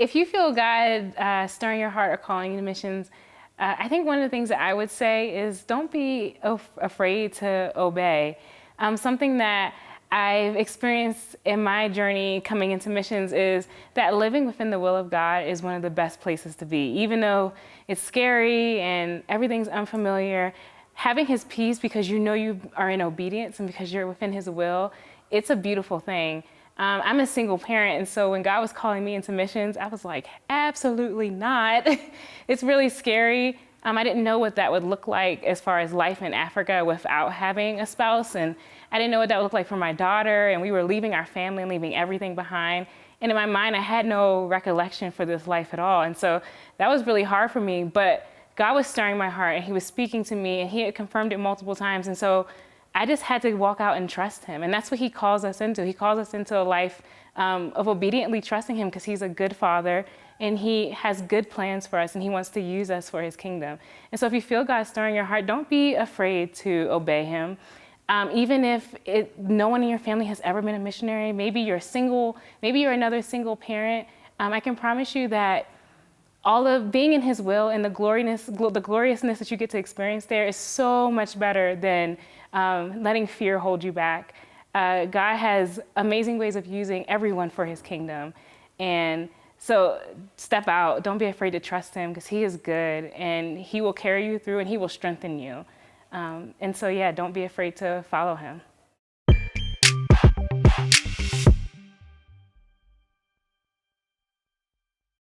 If you feel God stirring your heart or calling you to missions, I think one of the things that I would say is don't be afraid to obey. Something that I've experienced in my journey coming into missions is that living within the will of God is one of the best places to be. Even though it's scary and everything's unfamiliar, having his peace because you know you are in obedience and because you're within his will, it's a beautiful thing. I'm a single parent, and so when God was calling me into missions, I was like, absolutely not. It's really scary. I didn't know what that would look like as far as life in Africa without having a spouse, and I didn't know what that would look like for my daughter, and we were leaving our family and leaving everything behind. And in my mind, I had no recollection for this life at all, and so that was really hard for me, but God was stirring my heart, and he was speaking to me, and he had confirmed it multiple times, and so I just had to walk out and trust him. And that's what he calls us into. He calls us into a life of obediently trusting him because he's a good father and he has good plans for us and he wants to use us for his kingdom. And so if you feel God stirring your heart, don't be afraid to obey him. Even if no one in your family has ever been a missionary, maybe you're single, maybe you're another single parent, I can promise you that all of being in his will and the gloriousness that you get to experience there is so much better than letting fear hold you back. God has amazing ways of using everyone for his kingdom. And so step out. Don't be afraid to trust him because he is good and he will carry you through and he will strengthen you. And so, yeah, don't be afraid to follow him.